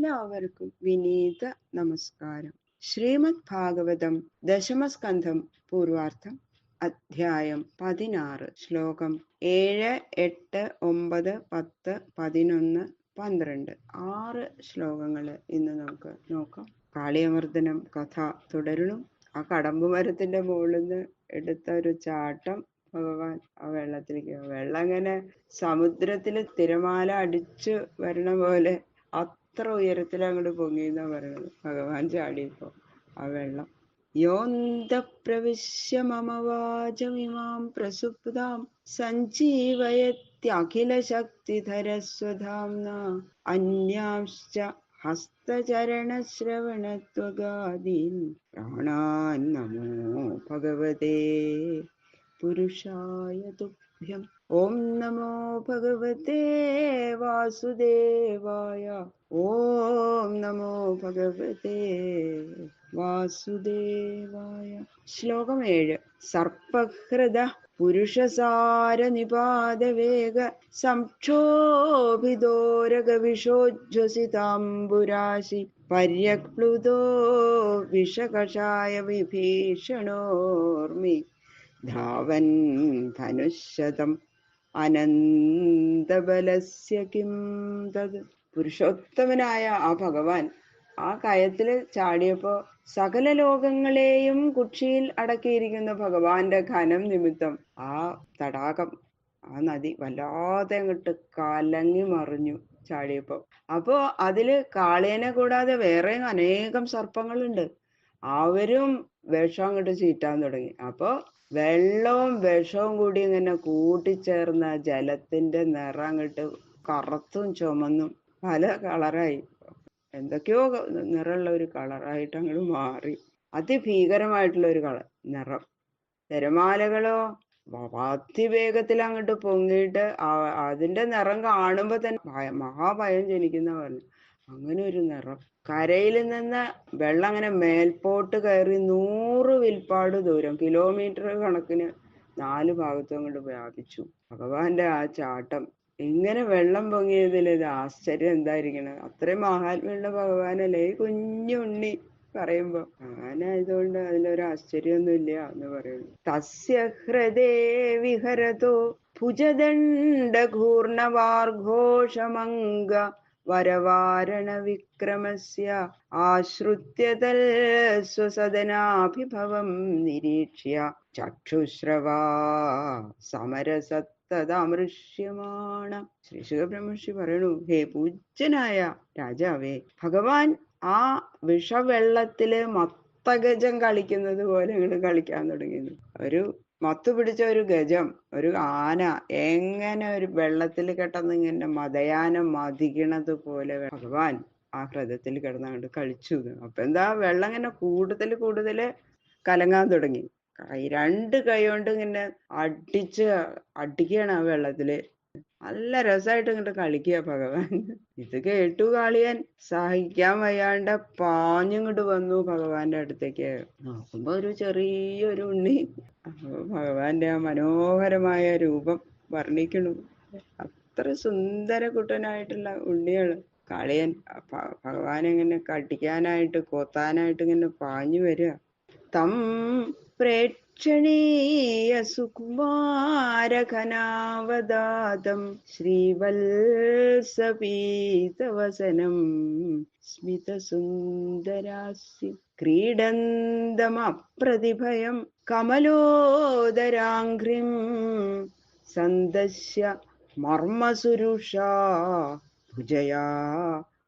എല്ലാവർക്കും വിനീത നമസ്കാരം. ശ്രീമദ് ഭാഗവതം ദശമസ്കന്ധം പൂർവാർത്ഥം അധ്യായം 16 ശ്ലോകം 7, 8, 9, 10, 11, 12 6 ശ്ലോകങ്ങള് ഇന്ന് നമുക്ക് നോക്കാം. കാളിയമർദ്ദനം കഥ തുടരണം. ആ കടമ്പ് മരത്തിന്റെ മുകളിൽ നിന്ന് എടുത്ത ഒരു ചാട്ടം ഭഗവാൻ ആ വെള്ളത്തിലേക്ക്, വെള്ളം ഇങ്ങനെ സമുദ്രത്തില് തിരമാല അടിച്ചു വരണ പോലെ അത്ര ഉയരത്തിൽ അങ്ങോട്ട് പൊങ്ങിയെന്നാ പറയണത്. ഭഗവാൻ ചാടിയപ്പോ ആ വെള്ളം യോന്ത പ്രവിശ്യ മമ വാചമിമാം പ്രസുപ്താം സഞ്ജീവയത്യഖില ശക്തിധരസ്വധാംന അന്യാംശ്ച ഹസ്തചരണശ്രവണത്വഗാദീൻ പ്രാണാൻ നമോ ഭഗവതേ പുരുഷായ തുഭ്യം. ഓം നമോ ഭഗവതേ വാസുദേവായ. ഓം നമോ ഭഗവതേ വാസുദേവായ. ശ്ലോകം 7. സർപ്പഹൃദ പുരുഷസാര നിപാതവേഗ സംക്ഷോഭിതോരഗവിഷോജ്വസിതാംബുരാശി പര്യക്ലുതോ വിഷകഷായ വിഭീഷണോർമി ധാവൻ ധനുശതം അനന്തബലസ്യ കിം തത്. പുരുഷോത്തമനായ ആ ഭഗവാൻ ആ കയത്തില് ചാടിയപ്പോ സകല ലോകങ്ങളെയും കുക്ഷിയിൽ അടക്കിയിരിക്കുന്ന ഭഗവാന്റെ ഘനം നിമിത്തം ആ തടാകം, ആ നദി വല്ലാതെ അങ്ങോട്ട് കലങ്ങി മറിഞ്ഞു ചാടിയപ്പോ. അപ്പോ അതില് കാളിയനെ കൂടാതെ വേറെ അനേകം സർപ്പങ്ങളുണ്ട്. അവരും വിഷം അങ്ങോട്ട് ചീറ്റാൻ തുടങ്ങി. അപ്പോ വെള്ളവും വിഷവും കൂടി ഇങ്ങനെ കൂട്ടിച്ചേർന്ന ജലത്തിന്റെ നിറം അങ്ങോട്ട് കറുത്തും ചുമന്നും പല കളറായി, എന്തൊക്കെയോ നിറമുള്ള ഒരു കളറായിട്ട് അങ്ങോട്ട് മാറി. അതിഭീകരമായിട്ടുള്ള ഒരു നിറം. തിരമാലകളോ അതിവേഗത്തിൽ അങ്ങോട്ട് പൊങ്ങിയിട്ട് അതിന്റെ നിറം കാണുമ്പോ തന്നെ മഹാഭയം ജനിക്കുന്ന പറഞ്ഞു. അങ്ങനെ ഒരു നിറം. കരയിൽ നിന്ന് വെള്ളം അങ്ങനെ മേൽപോട്ട് കയറി 100 വിൽപ്പാട് ദൂരം, കിലോമീറ്റർ കണക്കിന് 4 ഭാഗത്തും അങ്ങോട്ട് വ്യാപിച്ചു. ഭഗവാന്റെ ആ ചാട്ടം. ഇങ്ങനെ വെള്ളം പൊങ്ങിയതിൽ ഇത് ആശ്ചര്യം എന്തായിരിക്കണം? അത്രയും മഹാത്മ്യമുള്ള ഭഗവാനല്ലേ ഈ കുഞ്ഞുണ്ണി പറയുമ്പോ. അങ്ങനായതുകൊണ്ട് അതിലൊരു ആശ്ചര്യമൊന്നുമില്ല എന്ന് പറയുന്നു. തസ്യ ഹൃദേ വിഹരതോ ഭുജദണ്ഡഘൂർണവാർഘോഷമംഗ വരവാരണ വിക്രമസ്യ ആശ്രുത്യതൽ സ്വസദനാഭിഭവം നിരീക്ഷ്യ ചക്ഷുശ്രവാ സമരസത്തമൃഷ്യമാണ്. ശ്രീ ശുകബ്രഹ്മർഷി പറയണു, ഹേ പൂജ്യനായ രാജാവേ, ഭഗവാൻ ആ വിഷവെള്ളത്തില് മത്തഗജം കളിക്കുന്നത് പോലെ ഇങ്ങോട്ട് കളിക്കാൻ തുടങ്ങിയിരുന്നു. ഒരു മത്തു പിടിച്ച ഒരു ഗജം, ഒരു ആന എങ്ങനെ ഒരു വെള്ളത്തിൽ കിടന്ന് ഇങ്ങനെ മതയാനം മതിക്കണത് പോലെ ഭഗവാൻ ആ ഹൃദയത്തിൽ കിടന്നങ്ങോട്ട് കളിച്ചു. അപ്പൊ എന്താ, വെള്ളം ഇങ്ങനെ കൂടുതൽ കലങ്ങാൻ തുടങ്ങി. 2 കൈ കൊണ്ട് ഇങ്ങനെ അടിക്കുകയാണ് ആ വെള്ളത്തില്. നല്ല രസമായിട്ട് ഇങ്ങോട്ട് കളിക്കുക ഭഗവാൻ. ഇത് കേട്ടു കാളിയൻ സഹിക്കാൻ വയ്യാണ്ട് പാഞ്ഞിങ്ങോട്ട് വന്നു ഭഗവാന്റെ അടുത്തേക്ക്. നോക്കുമ്പോ ഒരു ചെറിയൊരു ഉണ്ണി. ഭഗവാന്റെ ആ മനോഹരമായ രൂപം വർണ്ണിക്കണു. അത്ര സുന്ദര കുട്ടനായിട്ടുള്ള ഉണ്ണിയാണ്. കാളിയൻ ഭഗവാൻ ഇങ്ങനെ കടിക്കാനായിട്ട് കൊത്താനായിട്ട് ഇങ്ങനെ പാഞ്ഞു വരിക. തം പ്രേക്ഷണീയ സുകുമാരഘനാവദാതം ശ്രീവത്സപീതവസനം സ്മിതസുന്ദരാസ്യം ക്രീഡന്തമപ്രതിഭയം കമലോദരാംഘ്രിം സന്ദശ്യ മർമ്മസുരുഷാ ഭുജയാ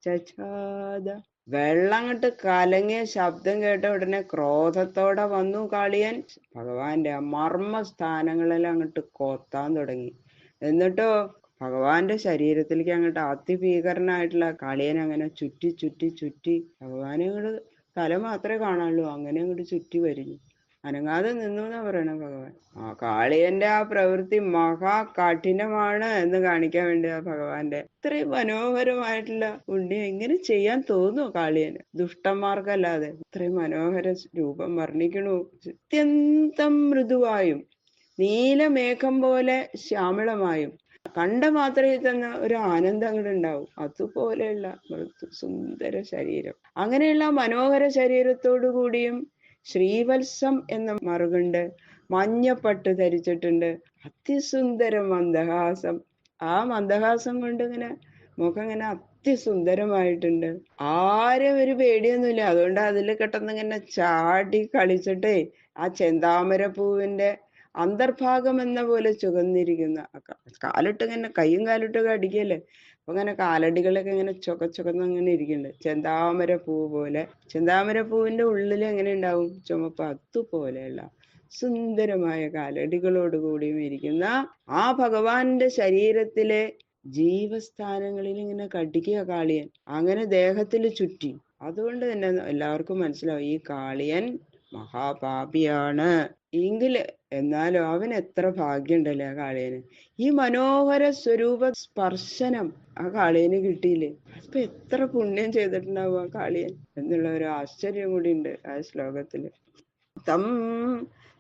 ചഛാദ. വെള്ളം അങ്ങോട്ട് കലങ്ങിയ ശബ്ദം കേട്ട ഉടനെ ക്രോധത്തോടെ വന്നു കാളിയൻ. ഭഗവാന്റെ ആ മർമ്മസ്ഥാനങ്ങളെല്ലാം അങ്ങോട്ട് കൊത്താൻ തുടങ്ങി. എന്നിട്ടോ ഭഗവാന്റെ ശരീരത്തിലേക്ക് അങ്ങോട്ട് അതിഭീകരനായിട്ടുള്ള കാളിയൻ അങ്ങനെ ചുറ്റി ഭഗവാനെ അങ്ങോട്ട് തല മാത്രമേ കാണാനുള്ളൂ, അങ്ങനെ അങ്ങോട്ട് ചുറ്റി വരിഞ്ഞു. അനങ്ങാതെ നിന്നു എന്നാ പറയണ ഭഗവാൻ. ആ കാളിയന്റെ ആ പ്രവൃത്തി മഹാ കഠിനമാണ് എന്ന് കാണിക്കാൻ വേണ്ടി ആ ഭഗവാന്റെ ഇത്രയും മനോഹരമായിട്ടുള്ള ഉണ്ണി എങ്ങനെ ചെയ്യാൻ തോന്നുന്നു കാളിയന്? ദുഷ്ടന്മാർക്കല്ലാതെ ഇത്രയും മനോഹര രൂപം വർണ്ണിക്കണു. അത്യന്തം മൃദുവായും നീലമേഘം പോലെ ശ്യാമളമായും കണ്ട മാത്രയിൽ തന്നെ ഒരു ആനന്ദം അങ്ങോട്ട് ഉണ്ടാവും. അതുപോലെയുള്ള സുന്ദര ശരീരം. അങ്ങനെയുള്ള മനോഹര ശരീരത്തോടു കൂടിയും ശ്രീവത്സം എന്ന മറുകുണ്ട്, മഞ്ഞപ്പട്ട് ധരിച്ചിട്ടുണ്ട്, അതിസുന്ദര മന്ദഹാസം. ആ മന്ദഹാസം കൊണ്ട് ഇങ്ങനെ മുഖം ഇങ്ങനെ അതിസുന്ദരമായിട്ടുണ്ട്. ആരും ഒരു പേടിയൊന്നുമില്ല. അതുകൊണ്ട് അതിൽ കിടന്ന് ഇങ്ങനെ ചാടി കളിച്ചിട്ടേ ആ ചെന്താമര പൂവിന്റെ അന്തർഭാഗം എന്ന പോലെ ചുവന്നിരിക്കുന്ന കാലിട്ട് ഇങ്ങനെ കൈയും കാലിട്ടൊക്കെ അടിക്കല്ലേ, അപ്പൊ ഇങ്ങനെ കാലടികളൊക്കെ ഇങ്ങനെ ചുവന്ന് അങ്ങനെ ഇരിക്കുന്നുണ്ട്. ചെന്താമര പൂ പോലെ. ചെന്താമര പൂവിന്റെ ഉള്ളിൽ എങ്ങനെ ഉണ്ടാവും? ചുമപ്പ്. അതുപോലെയുള്ള സുന്ദരമായ കാലടികളോട് കൂടിയും ഇരിക്കുന്ന ആ ഭഗവാന്റെ ശരീരത്തിലെ ജീവസ്ഥാനങ്ങളിൽ ഇങ്ങനെ കടിക്കുക കാളിയൻ. അങ്ങനെ ദേഹത്തിൽ ചുറ്റി. അതുകൊണ്ട് തന്നെ എല്ലാവർക്കും മനസ്സിലാവും ഈ കാളിയൻ മഹാപാപിയാണ്. എങ്കില് എന്നാലും അവൻ എത്ര ഭാഗ്യമുണ്ടല്ലേ ആ കാളിയന്. ഈ മനോഹര സ്വരൂപ സ്പർശനം ആ കാളിയന് കിട്ടിയില്ലേ, അപ്പൊ എത്ര പുണ്യം ചെയ്തിട്ടുണ്ടാവും ആ കാളിയൻ എന്നുള്ള ഒരു ആശ്ചര്യം കൂടി ഉണ്ട് ആ ശ്ലോകത്തില്. തം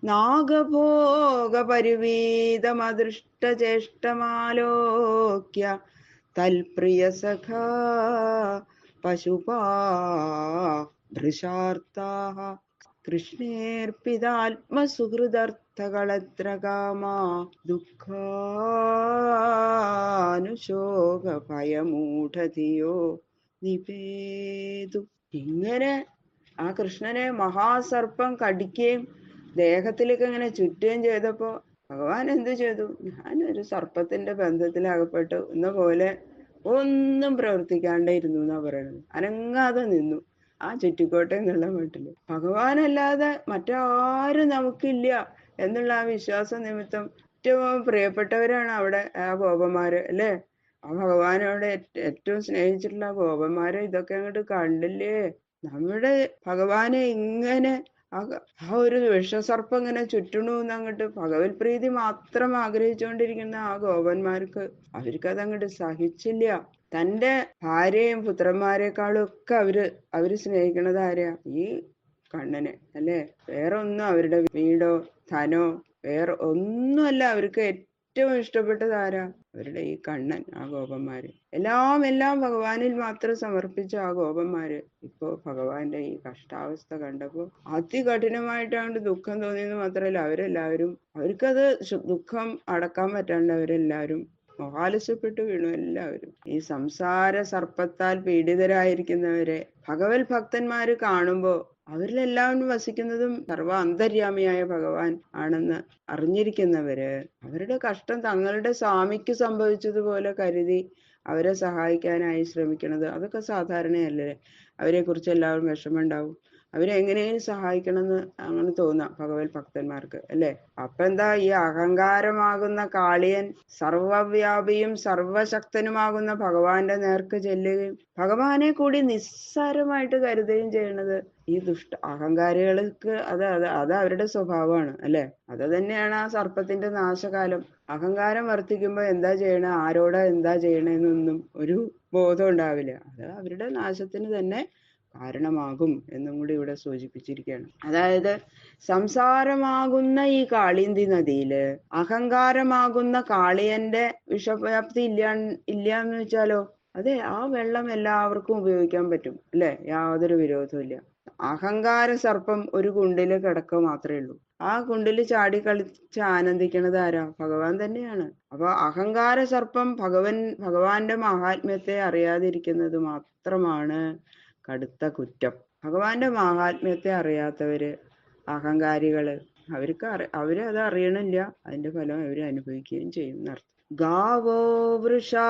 നാഗഭോഗ പരിവീതമദൃഷ്ടചേഷ്ടമാലോക്യ തൽപ്രിയ സഖാ പശുപാ ഭൃശാർത്താഃ കൃഷ്ണേർപ്പിതാത്മസുഹൃദർത്ഥകളത്ര കാമാ ദുഃഖാനുശോക ഭയമൂഢധിയോ നിപേതു. ഇങ്ങനെ ആ കൃഷ്ണനെ മഹാസർപ്പം കടിക്കുകയും ദേഹത്തിലേക്ക് ഇങ്ങനെ ചുറ്റുകയും ചെയ്തപ്പോ ഭഗവാൻ എന്തു ചെയ്തു? ഞാനൊരു സർപ്പത്തിന്റെ ബന്ധത്തിൽ അകപ്പെട്ടു എന്ന പോലെ ഒന്നും പ്രവർത്തിക്കാണ്ടേ ഇരുന്നു എന്നാ പറയുന്നത്. അനങ്ങാതെ നിന്നു ആ ചുറ്റിക്കോട്ടെ എന്നുള്ള മട്ടില്. ഭഗവാനല്ലാതെ മറ്റാരും നമുക്കില്ല എന്നുള്ള ആ വിശ്വാസ നിമിത്തം ഏറ്റവും പ്രിയപ്പെട്ടവരാണ് അവിടെ ആ ഗോപന്മാര് അല്ലേ. ആ ഭഗവാനോട് ഏറ്റവും സ്നേഹിച്ചിട്ടുള്ള ആ ഗോപന്മാരെ ഇതൊക്കെ അങ്ങോട്ട് കണ്ടില്ലേ. നമ്മുടെ ഭഗവാനെ ഇങ്ങനെ ആ ഒരു വിഷസർപ്പം ഇങ്ങനെ ചുറ്റണു എന്നങ്ങോട്ട് ഭഗവത് പ്രീതി മാത്രം ആഗ്രഹിച്ചുകൊണ്ടിരിക്കുന്ന ആ ഗോപന്മാർക്ക് അവർക്കത് അങ്ങോട്ട് സഹിച്ചില്ല. തന്റെ ഭാര്യയും പുത്രന്മാരെക്കാളും ഒക്കെ അവര് സ്നേഹിക്കണത് ആരെയാ? ഈ കണ്ണനെ അല്ലേ. വേറെ ഒന്നും അവരുടെ വീടോ ധനോ വേറെ ഒന്നുമല്ല. അവർക്ക് ഏറ്റവും ഇഷ്ടപ്പെട്ടത് ആരാ? അവരുടെ ഈ കണ്ണൻ. ആ ഗോപന്മാര് എല്ലാം ഭഗവാനിൽ മാത്രം സമർപ്പിച്ച ആ ഗോപന്മാര് ഇപ്പോ ഭഗവാന്റെ ഈ കഷ്ടാവസ്ഥ കണ്ടപ്പോ അതികഠിനമായിട്ടാണ് ദുഃഖം തോന്നിയെന്ന് മാത്രമല്ല അവരെല്ലാവരും അവർക്കത് ദുഃഖം അടക്കാൻ പറ്റാണ്ട് അവരെല്ലാവരും മഹാലസ്യപ്പെട്ടു വീണു. എല്ലാവരും ഈ സംസാര സർപ്പത്താൽ പീഡിതരായിരിക്കുന്നവരെ ഭഗവത് ഭക്തന്മാര് കാണുമ്പോ അവരിലെല്ലാവരും വസിക്കുന്നതും സർവ അന്തര്യാമിയായ ഭഗവാൻ ആണെന്ന് അറിഞ്ഞിരിക്കുന്നവര് അവരുടെ കഷ്ടം തങ്ങളുടെ സ്വാമിക്ക് സംഭവിച്ചതുപോലെ കരുതി അവരെ സഹായിക്കാനായി ശ്രമിക്കണത് അതൊക്കെ സാധാരണയല്ലേ. അവരെ കുറിച്ച് എല്ലാവരും വിഷമമുണ്ടാവും. അവരെങ്ങനെയും സഹായിക്കണമെന്ന് അങ്ങനെ തോന്നാം ഭഗവത് ഭക്തന്മാർക്ക് അല്ലേ. അപ്പൊ എന്താ ഈ അഹങ്കാരമാകുന്ന കാളിയൻ സർവവ്യാപിയും സർവശക്തനുമാകുന്ന ഭഗവാന്റെ നേർക്ക് ചെല്ലുകയും ഭഗവാനെ കൂടി നിസ്സാരമായിട്ട് കരുതുകയും ചെയ്യണത് ഈ അഹങ്കാരികൾക്ക് അത് അവരുടെ സ്വഭാവമാണ് അല്ലെ. അത് തന്നെയാണ് ആ സർപ്പത്തിന്റെ നാശകാലം. അഹങ്കാരം വർദ്ധിക്കുമ്പോ എന്താ ചെയ്യണേ, ആരോടാ എന്താ ചെയ്യണേന്നൊന്നും ഒരു ബോധം ഉണ്ടാവില്ല. അത് അവരുടെ നാശത്തിന് തന്നെ കാരണമാകും എന്നും കൂടി ഇവിടെ സൂചിപ്പിച്ചിരിക്കുകയാണ്. അതായത് സംസാരമാകുന്ന ഈ കാളിന്തി നദിയില് അഹങ്കാരമാകുന്ന കാളിയന്റെ വിഷവ്യാപ്തി ഇല്ലാന്ന് വെച്ചാലോ, അതെ ആ വെള്ളം എല്ലാവർക്കും ഉപയോഗിക്കാൻ പറ്റും അല്ലെ. യാതൊരു വിരോധവും ഇല്ല. അഹങ്കാര സർപ്പം ഒരു കുണ്ടില് കിടക്കുക മാത്രമേ ഉള്ളൂ. ആ കുണ്ടില് ചാടി കളിച്ച് ആനന്ദിക്കണത് ആരാ? ഭഗവാൻ തന്നെയാണ്. അപ്പൊ അഹങ്കാര സർപ്പം ഭഗവാന്റെ മഹാത്മ്യത്തെ അറിയാതിരിക്കുന്നത് മാത്രമാണ് കടുത്ത കുറ്റം. ഭഗവാന്റെ മഹാത്മ്യത്തെ അറിയാത്തവര് അഹങ്കാരികള് അവരത് അറിയണില്ല. അതിന്റെ ഫലം അവര് അനുഭവിക്കുകയും ചെയ്യും എന്നർത്ഥം. ഗാവോ വൃഷാ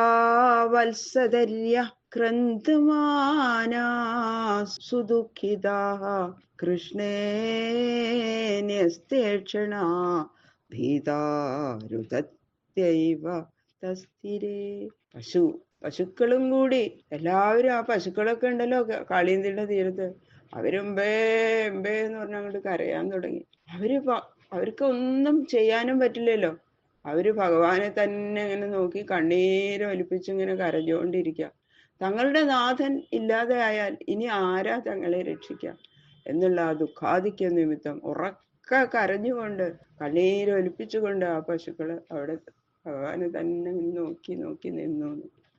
വത്സധര്യ ക്രന്ദമാനാ സുദുഃഖിതാഃ കൃഷ്ണേന്യസ്തേക്ഷണാ ഭീതാരുതത്യൈവ തസ്ഥിരേ. പശുക്കളും കൂടി എല്ലാവരും ആ പശുക്കളൊക്കെ ഉണ്ടല്ലോ കാളിന്തിയുടെ തീരത്ത് അവരെമ്പേ എമ്പേ എന്ന് പറഞ്ഞ അങ്ങോട്ട് കരയാൻ തുടങ്ങി. അവർക്ക് ഒന്നും ചെയ്യാനും പറ്റില്ലല്ലോ. അവര് ഭഗവാനെ തന്നെ ഇങ്ങനെ നോക്കി കണ്ണീര് ഒലിപ്പിച്ച് ഇങ്ങനെ കരഞ്ഞുകൊണ്ടിരിക്കുക. തങ്ങളുടെ നാഥൻ ഇല്ലാതെ ആയാൽ ഇനി ആരാ തങ്ങളെ രക്ഷിക്കുക എന്നുള്ള ആ ദുഃഖാധിക്യ നിമിത്തം ഉറക്ക കരഞ്ഞുകൊണ്ട് കണ്ണീര് ഒലിപ്പിച്ചുകൊണ്ട് ആ പശുക്കള് അവിടെ ഭഗവാന് തന്നെ നോക്കി നോക്കി നിന്നു.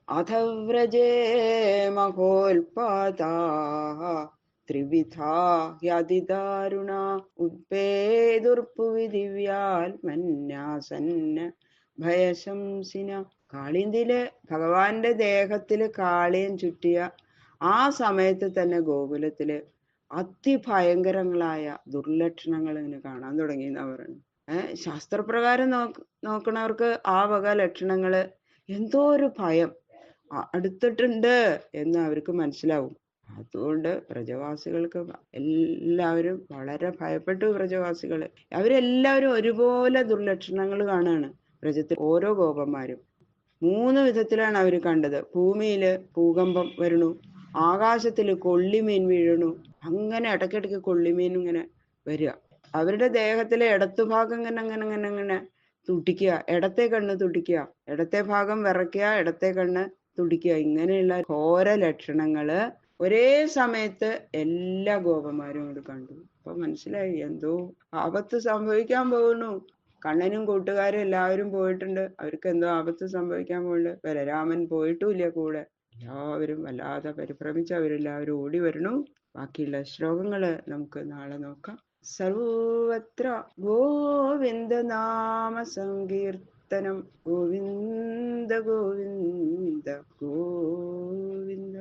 അഥ വ്രജേ മഹോൽപാതാ ത്രിവിധാ യതിദാരുണ ഉത്പേതുർപ്പുവി ദിവ്യാത്മന്യാസന്ന ഭയശംസിന. കാളിന്തിയില് ഭഗവാന്റെ ദേഹത്തില് കാളിയൻ ചുറ്റിയ ആ സമയത്ത് തന്നെ ഗോകുലത്തില് അതിഭയങ്കരങ്ങളായ ദുർലക്ഷണങ്ങൾ ഇങ്ങനെ കാണാൻ തുടങ്ങി എന്നാ പറയുന്നത്. ശാസ്ത്രപ്രകാരം നോക്കണവർക്ക് ആ വക ലക്ഷണങ്ങള് എന്തോ ഒരു ഭയം അടുത്തിട്ടുണ്ട് എന്ന് അവർക്ക് മനസ്സിലാവും. അതുകൊണ്ട് വ്രജവാസികൾക്ക് എല്ലാവരും വളരെ ഭയപ്പെട്ടു. വ്രജവാസികള് അവരെല്ലാവരും ഒരുപോലെ ദുർലക്ഷണങ്ങൾ കാണുകയാണ്. വ്രജത്തിൽ ഓരോ ഗോപന്മാരും 3 വിധത്തിലാണ് അവർ കണ്ടത്. ഭൂമിയില് ഭൂകമ്പം വരണു, ആകാശത്തില് കൊള്ളിമീൻ വീഴണു, അങ്ങനെ ഇടയ്ക്കിടയ്ക്ക് കൊള്ളിമീൻ ഇങ്ങനെ വരിക. അവരുടെ ദേഹത്തിലെ ഇടത്തുഭാഗം ഇങ്ങനെ അങ്ങനെ അങ്ങനെ അങ്ങനെ തുടിക്കുക, ഇടത്തെ കണ്ണ് തുടിക്കുക, ഇടത്തെ ഭാഗം വിറയ്ക്കുക, ഇടത്തെ കണ്ണ് തുടിക്കുക. ഇങ്ങനെയുള്ള ഘോര ലക്ഷണങ്ങള് ഒരേ സമയത്ത് എല്ലാ ഗോപന്മാരും കൂടി കണ്ടു. അപ്പൊ മനസ്സിലായി എന്തോ ആപത്ത് സംഭവിക്കാൻ പോകുന്നു. കണ്ണനും കൂട്ടുകാരും എല്ലാവരും പോയിട്ടുണ്ട്. അവർക്ക് എന്തോ ആപത്ത് സംഭവിക്കാൻ പോകുന്നുണ്ട്. ബലരാമൻ പോയിട്ടുമില്ല കൂടെ. എല്ലാവരും വല്ലാതെ പരിഭ്രമിച്ച് അവരെല്ലാവരും ഓടി വരണു. ബാക്കിയുള്ള ശ്ലോകങ്ങള് നമുക്ക് നാളെ നോക്കാം. സർവത്ര ഗോവിന്ദ നാമ സങ്കീർത്തനം. ഗോവിന്ദ ഗോവിന്ദ ഗോവിന്ദ.